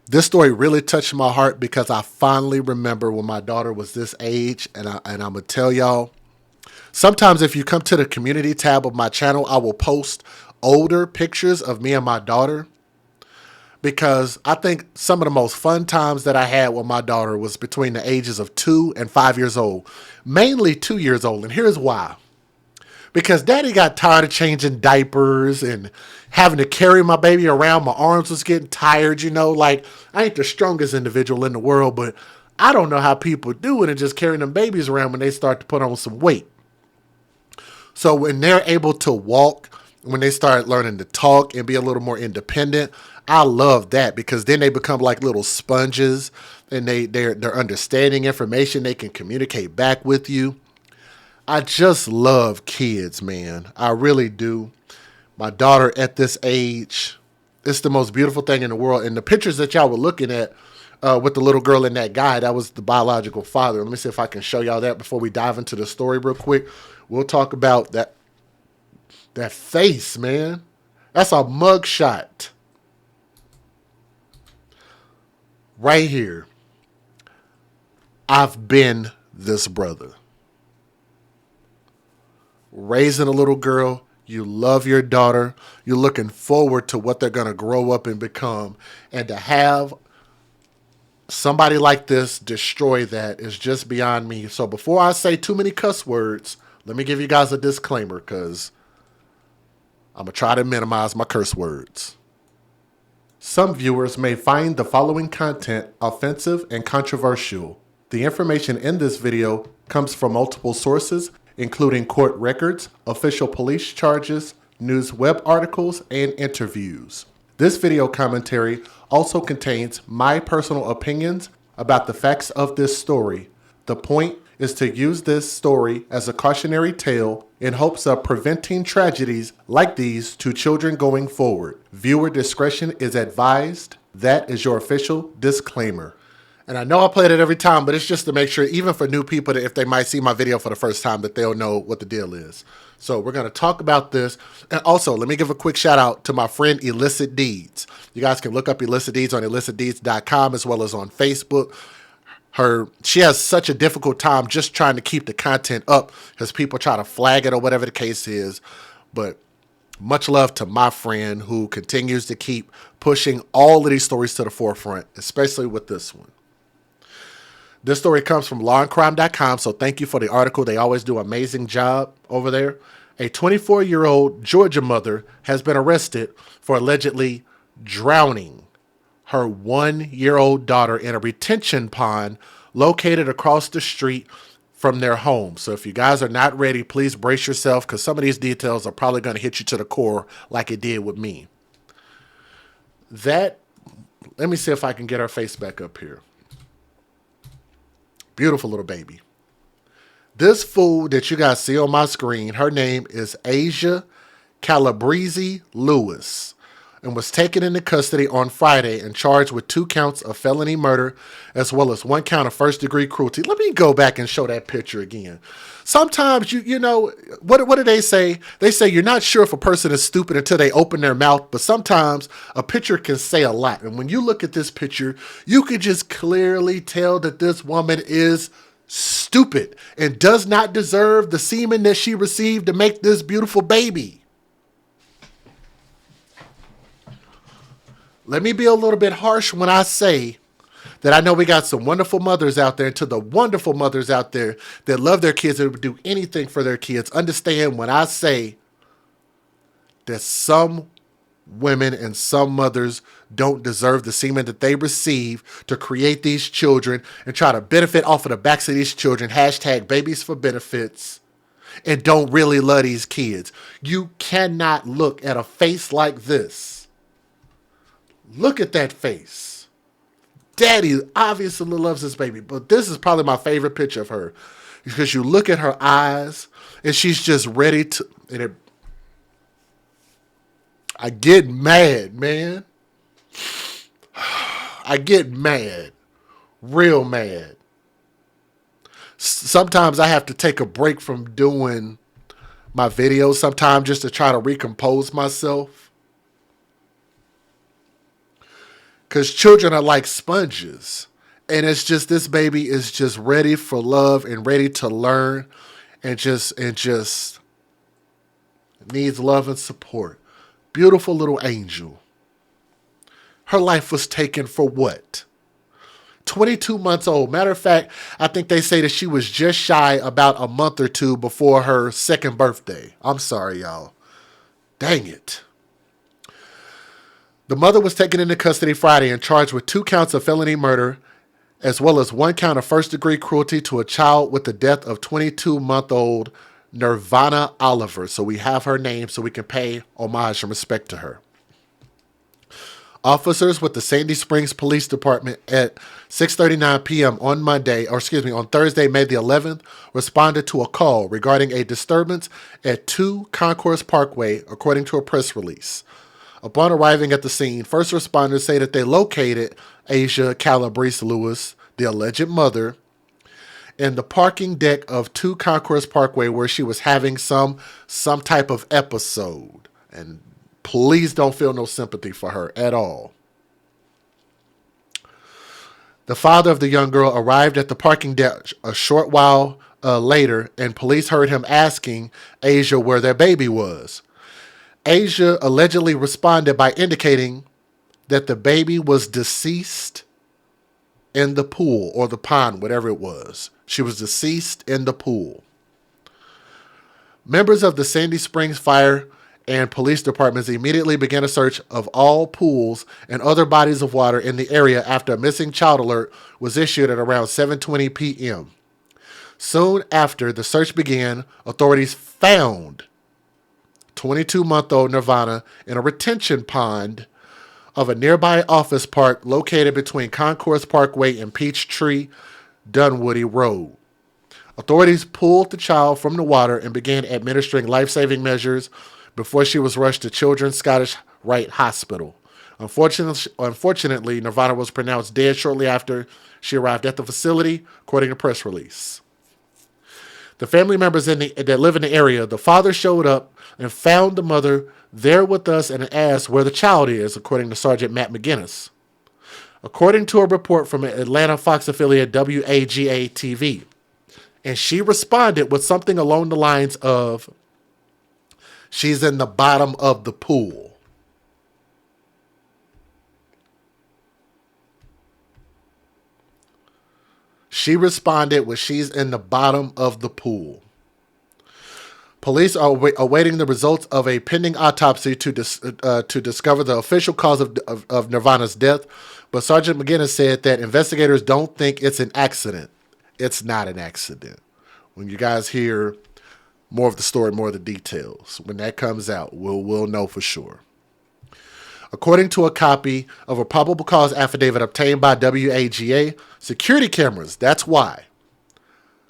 This story really touched my heart because I finally remember when my daughter was this age, and I'm gonna tell y'all. Sometimes, if you come to the community tab of my channel, I will post older pictures of me and my daughter because I think some of the most fun times that I had with my daughter was between the ages of 2 and 5 years old, mainly 2 years old. And here's why. Because daddy got tired of changing diapers and having to carry my baby around. My arms was getting tired, like I ain't the strongest individual in the world, but I don't know how people do it and just carrying them babies around when they start to put on some weight. So when they're able to walk, when they start learning to talk and be a little more independent, I love that because then they become like little sponges and they're understanding information. They can communicate back with you. I just love kids, man. I really do. My daughter at this age, it's the most beautiful thing in the world. And the pictures that y'all were looking at with the little girl and that guy, that was the biological father. Let me see if I can show y'all that before we dive into the story real quick. We'll talk about that face, man. That's a mug shot right here. I've been this brother. Raising a little girl, you love your daughter, you're looking forward to what they're going to grow up and become. And to have somebody like this destroy that is just beyond me. So before I say too many cuss words, let me give you guys a disclaimer because I'm going to try to minimize my curse words. Some viewers may find the following content offensive and controversial. The information in this video comes from multiple sources, including court records, official police charges, news web articles, and interviews. This video commentary also contains my personal opinions about the facts of this story. The point is to use this story as a cautionary tale in hopes of preventing tragedies like these to children going forward. Viewer discretion is advised. That is your official disclaimer. And I know I play it every time, but it's just to make sure, even for new people, that if they might see my video for the first time, that they'll know what the deal is. So we're going to talk about this. And also, let me give a quick shout out to my friend Illicit Deeds. You guys can look up Illicit Deeds on illicitdeeds.com as well as on Facebook. She has such a difficult time just trying to keep the content up because people try to flag it or whatever the case is. But much love to my friend who continues to keep pushing all of these stories to the forefront, especially with this one. This story comes from lawandcrime.com, so thank you for the article. They always do an amazing job over there. A 24-year-old Georgia mother has been arrested for allegedly drowning her 1-year-old daughter in a retention pond located across the street from their home. So if you guys are not ready, please brace yourself because some of these details are probably going to hit you to the core like it did with me. Let me see if I can get her face back up here. Beautiful little baby. This fool that you guys see on my screen, her name is Asia Calabrese-Lewis and was taken into custody on Friday and charged with 2 counts of felony murder as well as 1 count of first-degree cruelty. Let me go back and show that picture again. Sometimes, what do they say? They say you're not sure if a person is stupid until they open their mouth, but sometimes a picture can say a lot. And when you look at this picture, you can just clearly tell that this woman is stupid and does not deserve the semen that she received to make this beautiful baby. Let me be a little bit harsh when I say that I know we got some wonderful mothers out there, and to the wonderful mothers out there that love their kids and would do anything for their kids, understand when I say that some women and some mothers don't deserve the semen that they receive to create these children and try to benefit off of the backs of these children, hashtag babies for benefits, and don't really love these kids. You cannot look at a face like this. Look at that face. Daddy obviously loves this baby, but this is probably my favorite picture of her because you look at her eyes and she's just ready to, I get mad, man. I get mad, real mad. Sometimes I have to take a break from doing my videos sometimes just to try to recompose myself. Because children are like sponges. And it's just, this baby is just ready for love and ready to learn and just needs love and support. Beautiful little angel. Her life was taken for what? 22 months old. Matter of fact, I think they say that she was just shy about a month or two before her second birthday. I'm sorry, y'all. Dang it. The mother was taken into custody Friday and charged with 2 counts of felony murder, as well as 1 count of first-degree cruelty to a child with the death of 22-month-old Nirvana Oliver. So we have her name so we can pay homage and respect to her. Officers with the Sandy Springs Police Department at 6:39 p.m. on Thursday, May the 11th, responded to a call regarding a disturbance at 2 Concourse Parkway, according to a press release. Upon arriving at the scene, first responders say that they located Asia Calabrese-Lewis, the alleged mother, in the parking deck of 2 Concourse Parkway where she was having some type of episode. And please don't feel no sympathy for her at all. The father of the young girl arrived at the parking deck a short while later, and police heard him asking Asia where their baby was. Asia allegedly responded by indicating that the baby was deceased in the pool or the pond, whatever it was. She was deceased in the pool. Members of the Sandy Springs Fire and police departments immediately began a search of all pools and other bodies of water in the area after a missing child alert was issued at around 7:20 p.m. Soon after the search began, authorities found 22-month-old Nirvana in a retention pond of a nearby office park located between Concourse Parkway and Peachtree Dunwoody Road. Authorities pulled the child from the water and began administering life-saving measures before she was rushed to Children's Scottish Rite Hospital. Unfortunately, Nirvana was pronounced dead shortly after she arrived at the facility, according to a press release. The family members that live in the area, the father showed up and found the mother there with us and asked where the child is, according to Sergeant Matt McGinnis. According to a report from Atlanta Fox affiliate WAGA-TV. And she responded with something along the lines of, "She's in the bottom of the pool." She responded with, "She's in the bottom of the pool." Police are awaiting the results of a pending autopsy to discover the official cause of Nirvana's death, but Sergeant McGinnis said that investigators don't think it's an accident. It's not an accident. When you guys hear more of the story, more of the details, when that comes out, we'll know for sure. According to a copy of a probable cause affidavit obtained by WAGA, security cameras, that's why,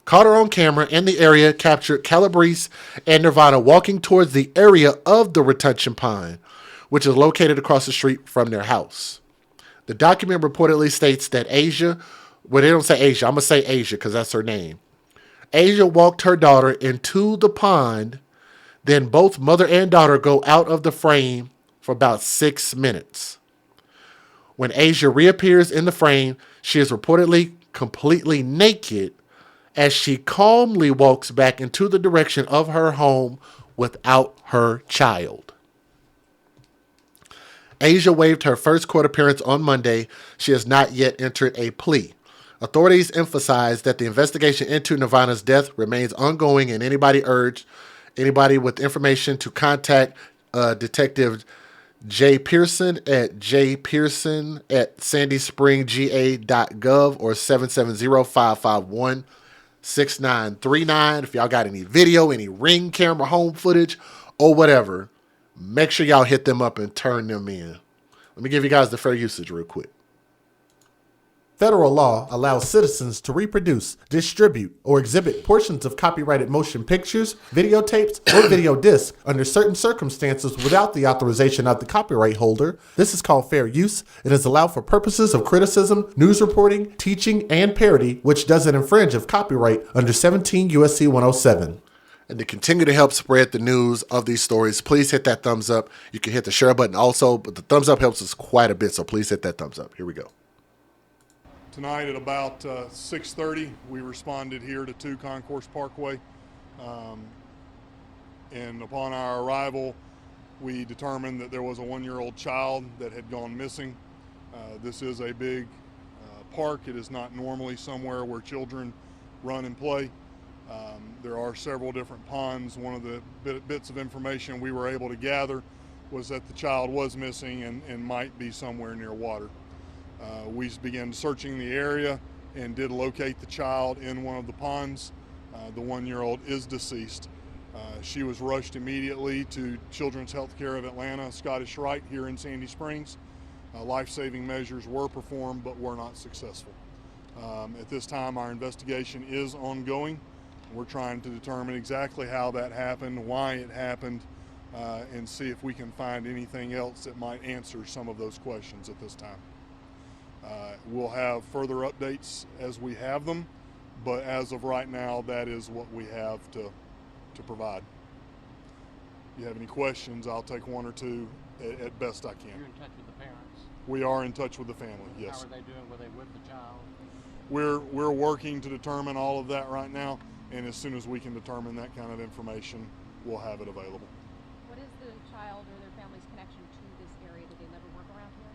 caught her on camera in the area, captured Calabrese and Nirvana walking towards the area of the retention pond, which is located across the street from their house. The document reportedly states that Asia, well, they don't say Asia, I'm going to say Asia because that's her name. Asia walked her daughter into the pond, then both mother and daughter go out of the frame for about 6 minutes. When Asia reappears in the frame, she is reportedly completely naked as she calmly walks back into the direction of her home without her child. Asia waived her first court appearance on Monday. She has not yet entered a plea. Authorities emphasize that the investigation into Nirvana's death remains ongoing, and anybody with information to contact Detective Jay Pearson at jpearson@sandyspringga.gov or 770-551-6939. If y'all got any video, any Ring camera, home footage, or whatever, make sure y'all hit them up and turn them in. Let me give you guys the fair usage real quick. Federal law allows citizens to reproduce, distribute, or exhibit portions of copyrighted motion pictures, videotapes, or video discs under certain circumstances without the authorization of the copyright holder. This is called fair use. It is allowed for purposes of criticism, news reporting, teaching, and parody, which doesn't infringe of copyright under 17 U.S.C. 107. And to continue to help spread the news of these stories, please hit that thumbs up. You can hit the share button also, but the thumbs up helps us quite a bit, so please hit that thumbs up. Here we go. Tonight at about 6:30, we responded here to 2 Concourse Parkway. And upon our arrival, we determined that there was a 1-year-old child that had gone missing. This is a big park. It is not normally somewhere where children run and play. There are several different ponds. One of the bits of information we were able to gather was that the child was missing and might be somewhere near water. We began searching the area and did locate the child in one of the ponds. The 1-year-old is deceased. She was rushed immediately to Children's Healthcare of Atlanta, Scottish Rite here in Sandy Springs. Life-saving measures were performed but were not successful. At this time, our investigation is ongoing. We're trying to determine exactly how that happened, why it happened, and see if we can find anything else that might answer some of those questions at this time. We'll have further updates as we have them, but as of right now, that is what we have to provide. If you have any questions, I'll take 1 or 2 at best I can. You're in touch with the parents? We are in touch with the family, yes. How are they doing? Were they with the child? We're working to determine all of that right now, and as soon as we can determine that kind of information, we'll have it available. What is the child or their family's connection to this area? Did they live or work around here?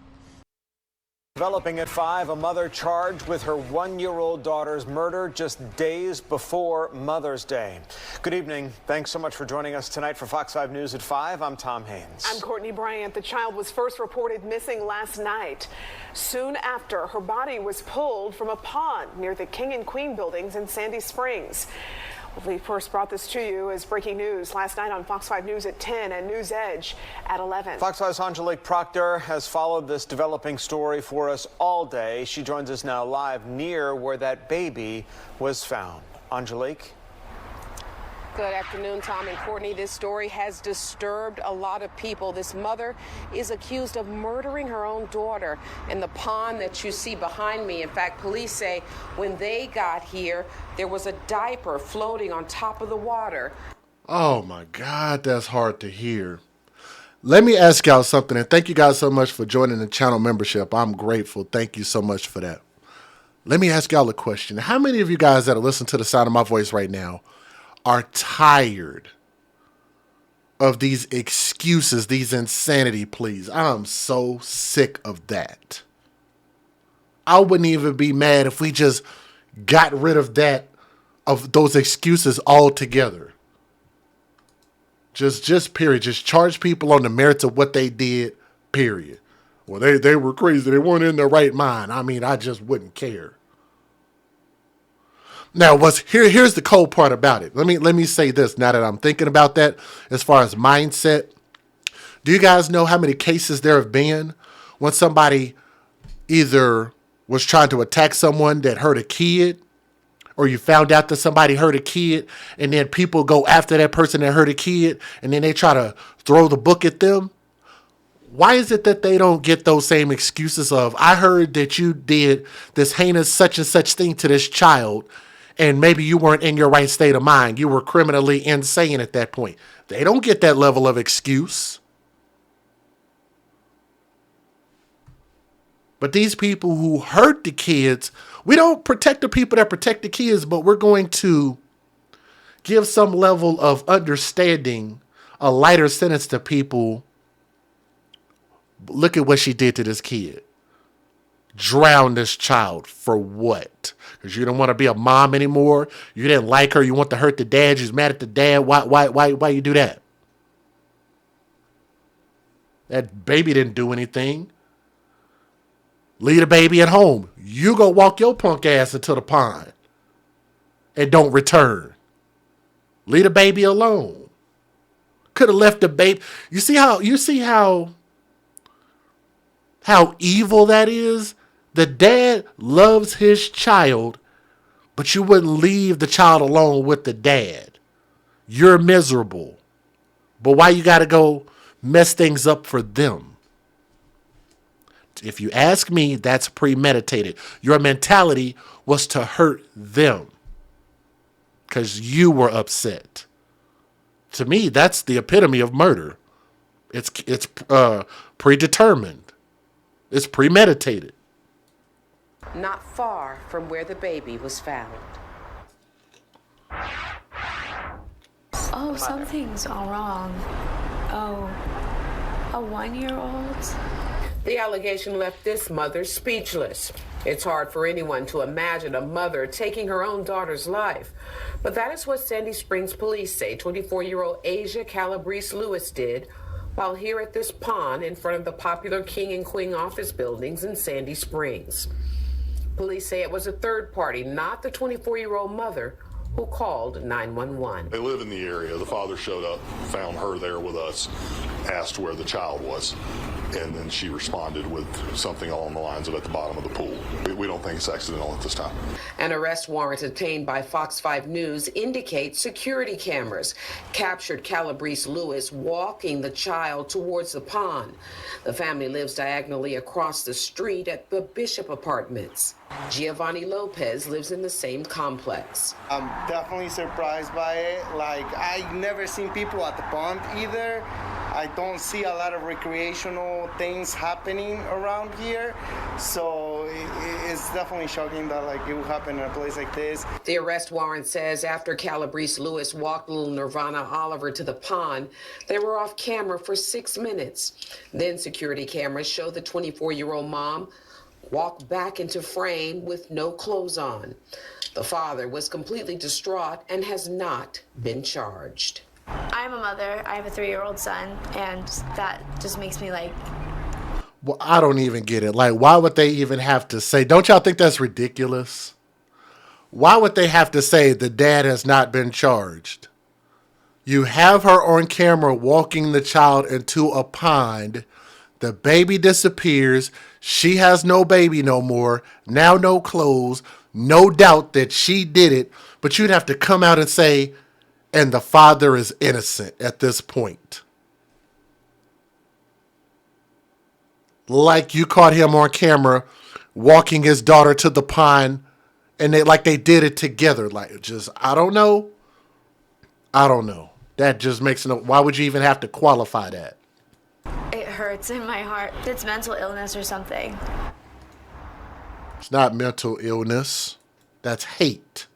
Developing at 5, a mother charged with her 1-year-old daughter's murder just days before Mother's Day. Good evening. Thanks so much for joining us tonight for Fox 5 News at 5. I'm Tom Haynes. I'm Courtney Bryant. The child was first reported missing last night. Soon after, her body was pulled from a pond near the King and Queen buildings in Sandy Springs. We first brought this to you as breaking news last night on Fox 5 News at 10 and News Edge at 11. Fox 5's Angelique Proctor has followed this developing story for us all day. She joins us now live near where that baby was found. Angelique? Good afternoon, Tom and Courtney. This story has disturbed a lot of people. This mother is accused of murdering her own daughter in the pond that you see behind me. In fact, police say when they got here, there was a diaper floating on top of the water. Oh my God, that's hard to hear. Let me ask y'all something, and thank you guys so much for joining the channel membership. I'm grateful. Thank you so much for that. Let me ask y'all a question. How many of you guys that are listening to the sound of my voice right now are tired of these excuses, these insanity pleas? I'm so sick of that. I wouldn't even be mad if we just got rid of those excuses altogether. Just period. Just charge people on the merits of what they did, period. Well, they were crazy. They weren't in their right mind. I mean, I just wouldn't care. Now, here's the cold part about it. Let me say this now that I'm thinking about that as far as mindset. Do you guys know how many cases there have been when somebody either was trying to attack someone that hurt a kid, or you found out that somebody hurt a kid, and then people go after that person that hurt a kid, and then they try to throw the book at them? Why is it that they don't get those same excuses of, I heard that you did this heinous such and such thing to this child, and maybe you weren't in your right state of mind. You were criminally insane at that point. They don't get that level of excuse. But these people who hurt the kids, we don't protect the people that protect the kids, but we're going to give some level of understanding, a lighter sentence to people. Look at what she did to this kid. Drown this child for what? Because you don't want to be a mom anymore. You didn't like her. You want to hurt the dad. You're mad at the dad. Why you do that? That baby didn't do anything. Leave the baby at home. You go walk your punk ass into the pond and don't return. Leave the baby alone. Could have left the baby. You see how evil that is? The dad loves his child, but you wouldn't leave the child alone with the dad. You're miserable. But why you got to go mess things up for them? If you ask me, that's premeditated. Your mentality was to hurt them because you were upset. To me, that's the epitome of murder. It's predetermined. It's premeditated. Not far from where the baby was found. Oh, something's all wrong. Oh, a 1-year-old? The allegation left this mother speechless. It's hard for anyone to imagine a mother taking her own daughter's life. But that is what Sandy Springs police say 24-year-old Asia Calabrese-Lewis did while here at this pond in front of the popular King and Queen office buildings in Sandy Springs. Police say it was a third party, not the 24-year-old mother, who called 911. They live in the area. The father showed up, found her there with us, asked where the child was, and then she responded with something along the lines of at the bottom of the pool. We don't think it's accidental at this time. An arrest warrant obtained by Fox 5 News indicates security cameras captured Calabrese-Lewis walking the child towards the pond. The family lives diagonally across the street at the Bishop Apartments. Giovanni Lopez lives in the same complex. I'm definitely surprised by it. Like, I never seen people at the pond either. I don't see a lot of recreational things happening around here. So it's definitely shocking that like it would happen in a place like this. The arrest warrant says after Calabrese-Lewis walked little Nirvana Oliver to the pond, they were off camera for 6 minutes. Then security cameras show the 24-year-old mom walk back into frame with no clothes on. The father was completely distraught and has not been charged. I'm a mother. I have a 3-year-old son, and that just makes me like... Well, I don't even get it. Like, why would they even have to say, don't y'all think that's ridiculous? Why would they have to say the dad has not been charged? You have her on camera walking the child into a pond. The baby disappears. She has no baby no more. Now no clothes. No doubt that she did it. But you'd have to come out and say, and the father is innocent at this point. Like you caught him on camera walking his daughter to the pond and they did it together. Like, just, I don't know. That just makes no, why would you even have to qualify that? It hurts in my heart. It's mental illness or something. It's not mental illness. That's hate.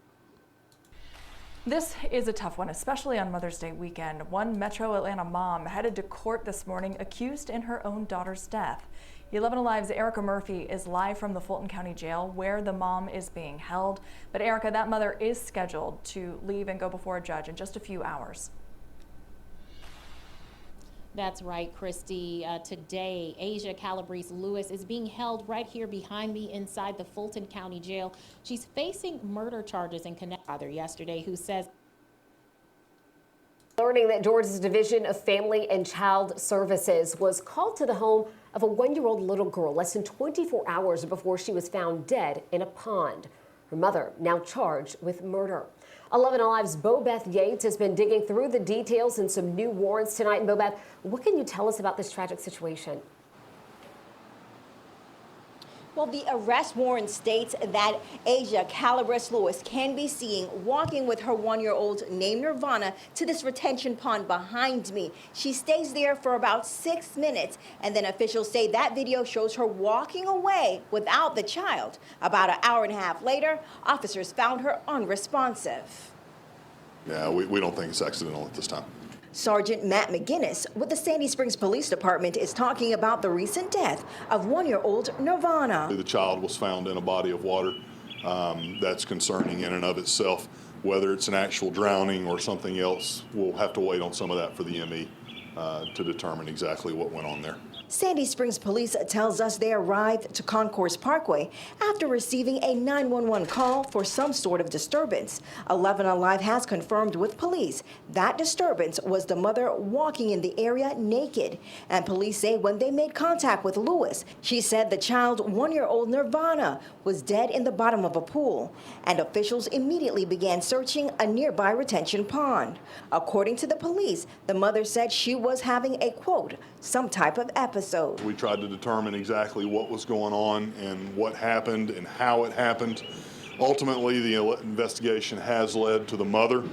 This is a tough one, especially on Mother's Day weekend. One Metro Atlanta mom headed to court this morning accused in her own daughter's death. 11 Alive's Erica Murphy is live from the Fulton County Jail where the mom is being held. But Erica, that mother is scheduled to leave and go before a judge in just a few hours. That's right, Christy. Today, Asia Calabrese-Lewis is being held right here behind me inside the Fulton County Jail. She's facing murder charges in connection with her father yesterday, who says... Learning that Georgia's Division of Family and Child Services was called to the home of a 1-year-old little girl less than 24 hours before she was found dead in a pond. Her mother now charged with murder. 11 Alive's Bobeth Yates has been digging through the details and some new warrants tonight. And Bobeth, what can you tell us about this tragic situation? Well, the arrest warrant states that Asia Calabrese-Lewis can be seen walking with her 1-year-old named Nirvana to this retention pond behind me. She stays there for about 6 minutes, and then officials say that video shows her walking away without the child. About an hour and a half later, officers found her unresponsive. Yeah, we don't think it's accidental at this time. Sergeant Matt McGinnis with the Sandy Springs Police Department is talking about the recent death of 1-year-old Nirvana. The child was found in a body of water. That's concerning in and of itself. Whether it's an actual drowning or something else, we'll have to wait on some of that for the ME to determine exactly what went on there. Sandy Springs Police tells us they arrived to Concourse Parkway after receiving a 911 call for some sort of disturbance. 11 Alive has confirmed with police that disturbance was the mother walking in the area naked. And police say when they made contact with Lewis, she said the child, 1-year-old Nirvana, was dead in the bottom of a pool. And officials immediately began searching a nearby retention pond. According to the police, the mother said she was having a, quote, some type of episode. We tried to determine exactly what was going on and what happened and how it happened. Ultimately, the investigation has led to the mother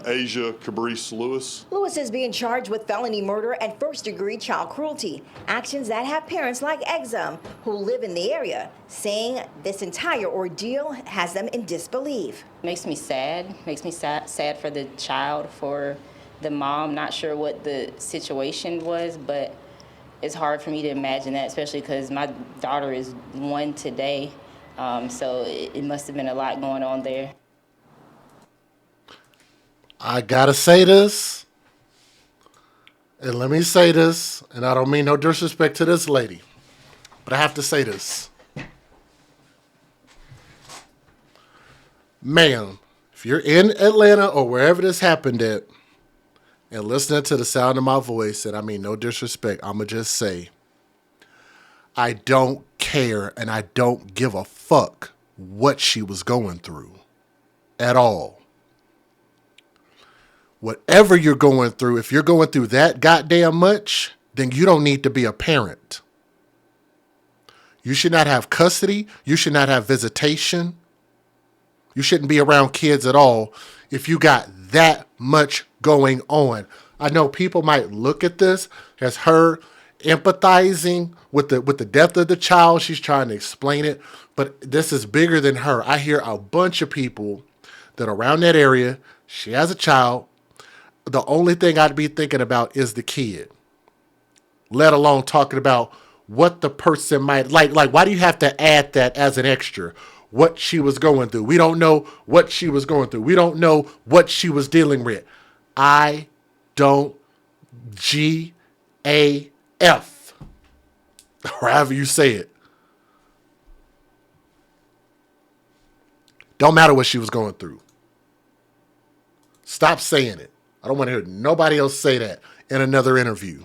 Asia Calabrese-Lewis. Lewis is being charged with felony murder and first-degree child cruelty, actions that have parents like Exum, who live in the area, saying this entire ordeal has them in disbelief. Makes me sad. Makes me sad for the child, for the mom. Not sure what the situation was, but it's hard for me to imagine that, especially because my daughter is 1 today. So it must have been a lot going on there. I gotta say this, and let me say this, and I don't mean no disrespect to this lady, but I have to say this. Ma'am, if you're in Atlanta or wherever this happened at, and listening to the sound of my voice, and I mean no disrespect, I'ma just say, I don't care and I don't give a fuck what she was going through at all. Whatever you're going through, if you're going through that goddamn much, then you don't need to be a parent. You should not have custody. You should not have visitation. You shouldn't be around kids at all if you got that much going on. I know people might look at this as her empathizing with the death of the child. She's trying to explain it, but this is bigger than her. I hear a bunch of people that are around that area. She has a child. The only thing I'd be thinking about is the kid, let alone talking about what the person might like. Like, why do you have to add that as an extra? What she was going through. We don't know what she was going through. We don't know what she was dealing with. I don't GAF, or however you say it. Don't matter what she was going through. Stop saying it. I don't want to hear nobody else say that in another interview.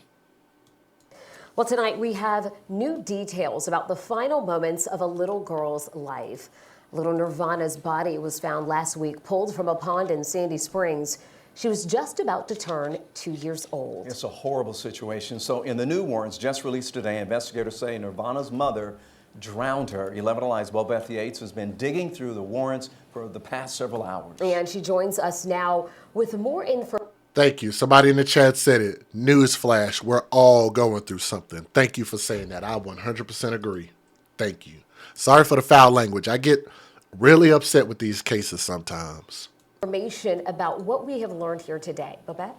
Well, tonight we have new details about the final moments of a little girl's life. Little Nirvana's body was found last week, pulled from a pond in Sandy Springs. She was just about to turn 2 years old. It's a horrible situation. So in the new warrants just released today, investigators say Nirvana's mother drowned her. 11 Alive's Bobeth Yates has been digging through the warrants for the past several hours. And she joins us now with more information. Thank you. Somebody in the chat said it. Newsflash, we're all going through something. Thank you for saying that. I 100% agree. Thank you. Sorry for the foul language. I get really upset with these cases sometimes. Information about what we have learned here today. Babette?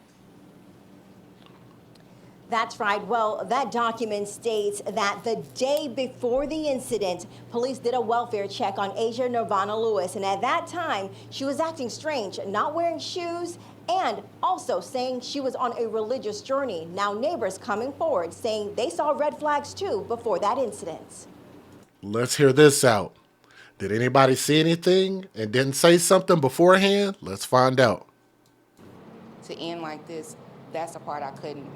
That's right. Well, that document states that the day before the incident, police did a welfare check on Asia Nirvana Lewis. And at that time, she was acting strange, not wearing shoes, and also saying she was on a religious journey. Now, neighbors coming forward saying they saw red flags too before that incident. Let's hear this out. Did anybody see anything and didn't say something beforehand? Let's find out. To end like this, that's the part I couldn't,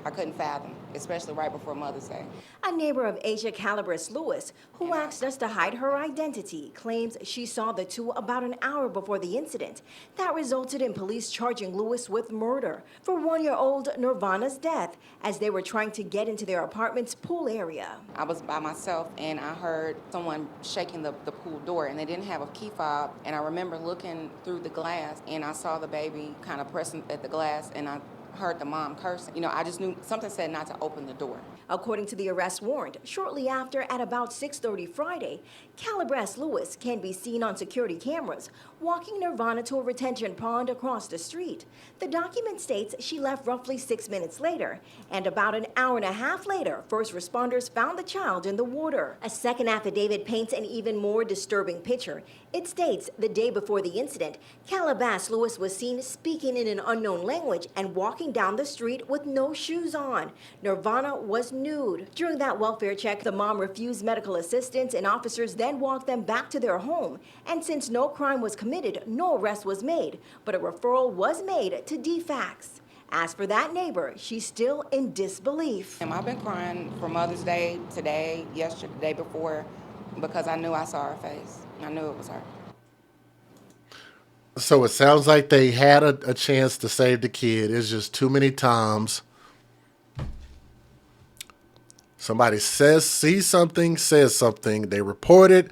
I couldn't fathom, especially right before Mother's Day. A neighbor of Asia Calabrese-Lewis, who asked us to hide her identity, claims she saw the two about an hour before the incident. That resulted in police charging Lewis with murder for 1-year-old Nirvana's death as they were trying to get into their apartment's pool area. I was by myself and I heard someone shaking the pool door and they didn't have a key fob. And I remember looking through the glass and I saw the baby kind of pressing at the glass and I heard the mom cursing. I just knew something said not to open the door. According to the arrest warrant, shortly after, at about 6:30 Friday, Calabrese-Lewis can be seen on security cameras walking Nirvana to a retention pond across the street. The document states she left roughly 6 minutes later, and about an hour and a half later, first responders found the child in the water. A second affidavit paints an even more disturbing picture. It states the day before the incident, Calabrese-Lewis was seen speaking in an unknown language and walking down the street with no shoes on. Nirvana was nude. During that welfare check, the mom refused medical assistance and officers then walked them back to their home. And since no crime was committed, no arrest was made, but a referral was made to DFACS. As for that neighbor, she's still in disbelief. I've been crying for Mother's Day, today, yesterday, the day before, because I knew I saw her face. I knew it was her. So it sounds like they had a chance to save the kid. It's just too many times somebody sees something, says something, they report it,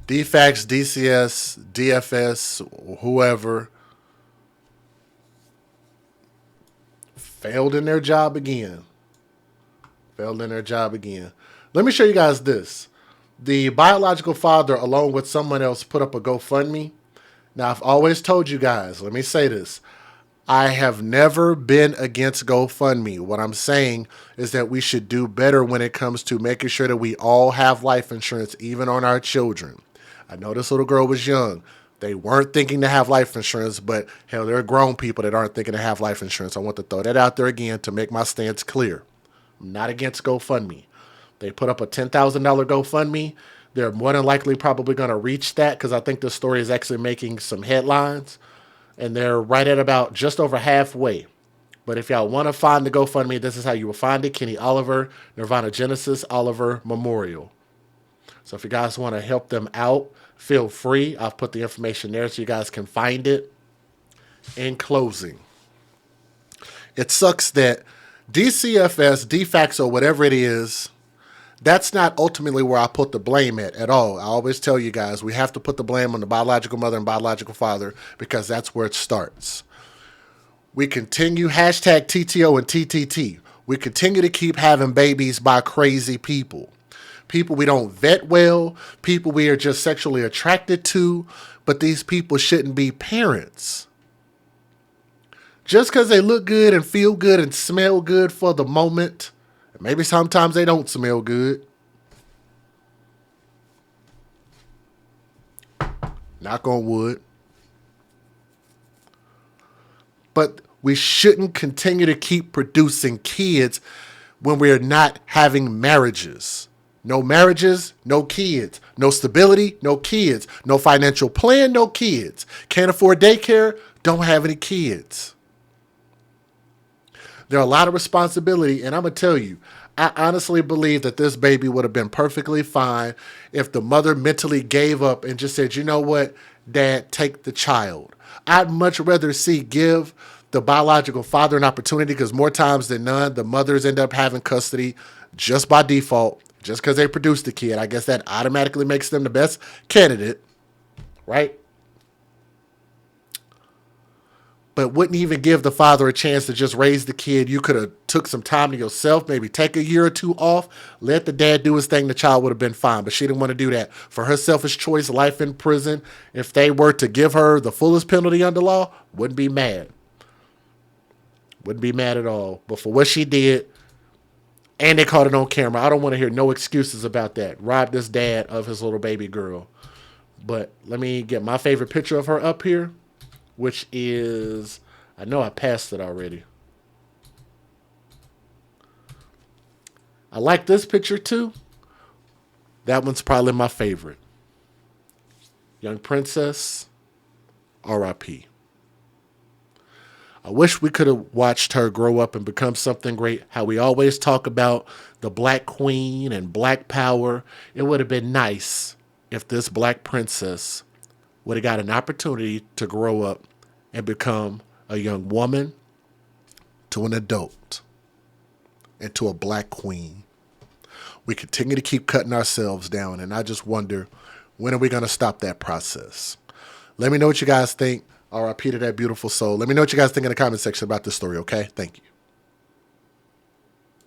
DFACS, DCS, DFS, whoever, failed in their job again. Failed in their job again. Let me show you guys this. The biological father, along with someone else, put up a GoFundMe. Now, I've always told you guys, let me say this. I have never been against GoFundMe. What I'm saying is that we should do better when it comes to making sure that we all have life insurance, even on our children. I know this little girl was young. They weren't thinking to have life insurance, but hell, there are grown people that aren't thinking to have life insurance. I want to throw that out there again to make my stance clear. I'm not against GoFundMe. They put up a $10,000 GoFundMe. They're more than likely probably going to reach that because I think this story is actually making some headlines. And they're right at about just over halfway. But if y'all want to find the GoFundMe, this is how you will find it. Kenny Oliver, Nirvana Genesis Oliver Memorial. So if you guys want to help them out, feel free. I've put the information there so you guys can find it. In closing, it sucks that DCFS, DFACS, or whatever it is, that's not ultimately where I put the blame at all. I always tell you guys, we have to put the blame on the biological mother and biological father because that's where it starts. We continue hashtag TTO and TTT. We continue to keep having babies by crazy people. People we don't vet well, people we are just sexually attracted to, but these people shouldn't be parents. Just because they look good and feel good and smell good for the moment, maybe sometimes they don't smell good. Knock on wood. But we shouldn't continue to keep producing kids when we're not having marriages. No marriages, no kids. No stability, no kids. No financial plan, no kids. Can't afford daycare, don't have any kids. There are a lot of responsibility, and I'm going to tell you, I honestly believe that this baby would have been perfectly fine if the mother mentally gave up and just said, you know what, Dad, take the child. I'd much rather give the biological father an opportunity because more times than none, the mothers end up having custody just by default, just because they produced the kid. I guess that automatically makes them the best candidate, right? But wouldn't even give the father a chance to just raise the kid. You could have took some time to yourself, maybe take a year or two off, let the dad do his thing. The child would have been fine, but she didn't want to do that. For her selfish choice, life in prison, if they were to give her the fullest penalty under law, wouldn't be mad. Wouldn't be mad at all. But for what she did, and they caught it on camera, I don't want to hear no excuses about that. Robbed this dad of his little baby girl. But let me get my favorite picture of her up here, which is, I know I passed it already. I like this picture too. That one's probably my favorite. Young princess, R.I.P. I wish we could have watched her grow up and become something great. How we always talk about the black queen and black power. It would have been nice if this black princess would have got an opportunity to grow up and become a young woman to an adult and to a black queen. We continue to keep cutting ourselves down, and I just wonder, when are we going to stop that process? Let me know what you guys think. R.I.P. to that beautiful soul. Let me know what you guys think in the comment section about this story, okay? Thank you.